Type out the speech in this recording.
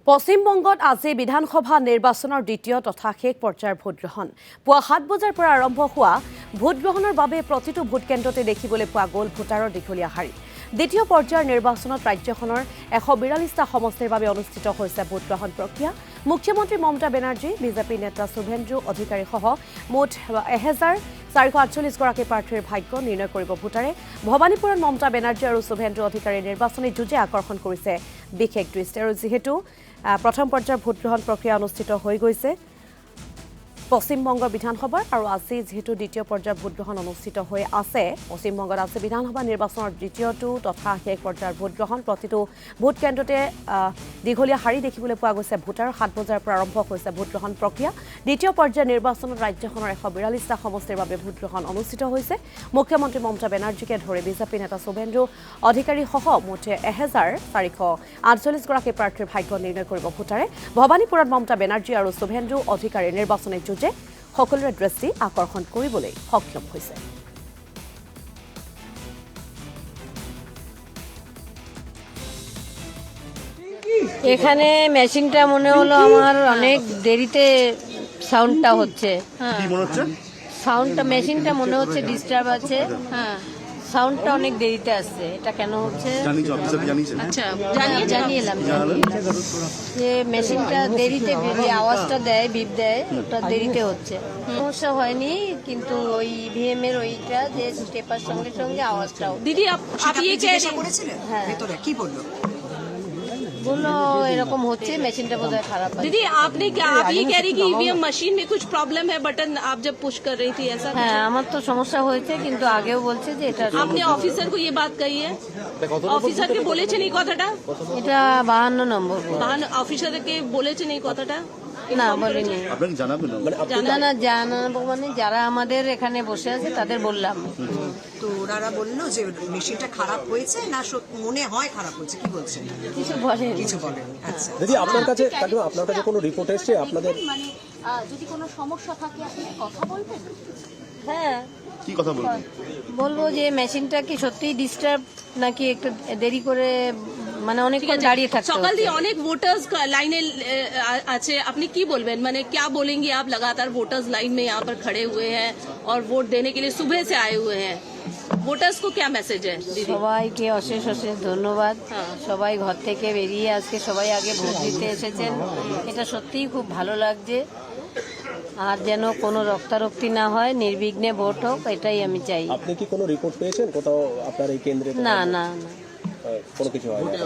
পশ্চিমবংগত আজি বিধানসভা নিৰ্বাচনৰ দ্বিতীয় তথা শেষ পৰ্যায়ৰ ভোটগ্ৰহণ পুৱা 7 বজাৰ পৰা আৰম্ভ হোৱা ভোটগ্ৰহণৰ বাবে প্ৰতিটো ভোট কেন্দ্ৰতে দেখিবলৈ পোৱা গ'ল ভোটাৰৰ দীঘলীয়া শাৰী। দ্বিতীয় পৰ্যায়ৰ নিৰ্বাচনত ৰাজ্যখনৰ 142টা সমষ্টিৰ বাবে অনুষ্ঠিত হৈছে ভোটগ্ৰহণ প্ৰক্ৰিয়া। মুখ্যমন্ত্ৰী মমতা বেনাৰ্জী, বিজেপি নেতা শুভেন্দু অধিকাৰী সহ মুঠ 1448 গৰাকী প্ৰাৰ্থীৰ ভাগ্য নিৰ্ণয় কৰিব ভোটাৰে। ভৱানীপুৰত মমতা বেনাৰ্জী আৰু শুভেন্দু অধিকাৰীৰ নিৰ্বাচনী যুঁজে আকৰ্ষণ কৰিছে বিশেষ দৃষ্টি। আৰু যিহেতু প্ৰথম পৰ্যায়ৰ ভোটগ্ৰহণ প্ৰক্ৰিয়া অনুষ্ঠিত হৈ গৈছে পশ্চিমবংগৰ বিধানসভাৰ আৰু আজি যেহেতু দ্বিতীয় পৰ্যায়ৰ ভোটগ্ৰহণ অনুষ্ঠিত হৈ আছে পশ্চিমবংগত আছে বিধানসভা নিৰ্বাচনৰ দ্বিতীয়টো তথা শেষ পৰ্যায়ৰ ভোটগ্ৰহণ প্ৰতিটো ভোট কেন্দ্ৰতে দীঘলীয়া শাৰী দেখিবলৈ পোৱা গৈছে ভোটাৰ 7 বজাৰ পৰা আৰম্ভ হৈছে ভোটগ্ৰহণ প্ৰক্ৰিয়া। দ্বিতীয় পৰ্যায়ৰ নিৰ্বাচনত ৰাজ্যখনৰ 142টা সমষ্টিৰ বাবে ভোটগ্ৰহণ অনুষ্ঠিত হৈছে। মুখ্যমন্ত্ৰী মমতা বেনাৰ্জীকে ধৰি বিজেপি নেতা শুভেন্দু অধিকাৰী সহ মুঠ 1448 গৰাকী প্ৰাৰ্থীৰ ভাগ্য নিৰ্ণয় কৰিব ভোটাৰে। ভৱানীপুৰত মমতা বেনাৰ্জী আৰু শুভেন্দু অধিকাৰীৰ নিৰ্বাচনী যুঁজে সকলোৰে দৃষ্টি আকৰ্ষণ কৰিবলৈ সক্ষম হৈছে। এখানে মেশিনটা মনে হলো আমার অনেক দেরিতে সাউন্ডটা হচ্ছে। কি মনে হচ্ছে? সাউন্ডটা মেশিনটা মনে হচ্ছে ডিস্টার্ব আছে। হ্যাঁ, সাউন্ডটা অনেক দেরিতে আসছে। এটা কেন হচ্ছে? আচ্ছা জানিয়ে এলাম যে মেশিনটা দেরিতে যে আওয়াজটা দেয়, বিপ দেয়, ওটা দেরিতে হচ্ছে। সমস্যা হয়নি, কিন্তু ওই ইভিএম এর ওইটা যে স্টেপার সঙ্গে সঙ্গে আওয়াজটাও दीदी आप ये कह रहे হ্যাঁ বললো এরকম হচ্ছে, মেশিনটা বোধহয় খারাপ আছে। दीदी आपने क्या आप ये कह रही कि ईवीएम मशीन में कुछ प्रॉब्लम है, बटन आप जब पुश कर रही थी ऐसा? হ্যাঁ, আমার তো সমস্যা হয়েছে, কিন্তু আগেও বলছে যে এটা आपने ऑफिसर को ये बात कही है? ऑफिसर के বলেছেন এই কথাটা? এটা 52 নম্বর বুথ। অফিসার কে বলেছেন এই কথাটা? না, বলিনি। আপনাকে জানাবেন না জানাবো মানে যারা আমাদের এখানে বসে আছে তাদের বললাম। তো ওনারা বললো যে মেশিনটা খারাপ হয়েছে না মনে হয় খারাপ হয়েছে, কি বলছেন? কিছু বলে কিছু বলেন। আচ্ছা, দিদি আপনার কাছে কোনো রিপোর্ট এসেছে আপনাদের? মানে যদি কোনো সমস্যা থাকে আপনি কথা বলবেন। হ্যাঁ, কি কথা বলবেন? বলবো যে মেশিনটা কি সত্যিই ডিস্টার্ব নাকি একটু দেরি করে, মানে অনেকক্ষণ দাঁড়িয়ে থাকতে সকাল হচ্ছে। দিয়ে অনেক वोटर्स लाइने আছে, আপনি কি বলবেন? মানে क्या बोलेंगे आप? लगातार वोटर्स लाइन में यहाँ पर खड़े हुए हैं और वोट देने के लिए सुबह से आए हुए हैं, वोटर्स को क्या मैसेज है दीदी? সবাইকে অশেষ ধন্যবাদ। সবাই ঘর থেকে বেরিয়ে আজকে সবাই আগে ভোট দিতে এসেছেন, এটা সত্যিই খুব ভালো লাগছে। আর যেন কোনো রক্তারক্তি না হয়, নির্বিঘ্নে ভোট হোক, এটাই আমি চাই। আপনি কি কোনো রিপোর্ট পেয়েছেন কোথাও আপনার এই কেন্দ্রে? না, কোনো কিছু হয় না?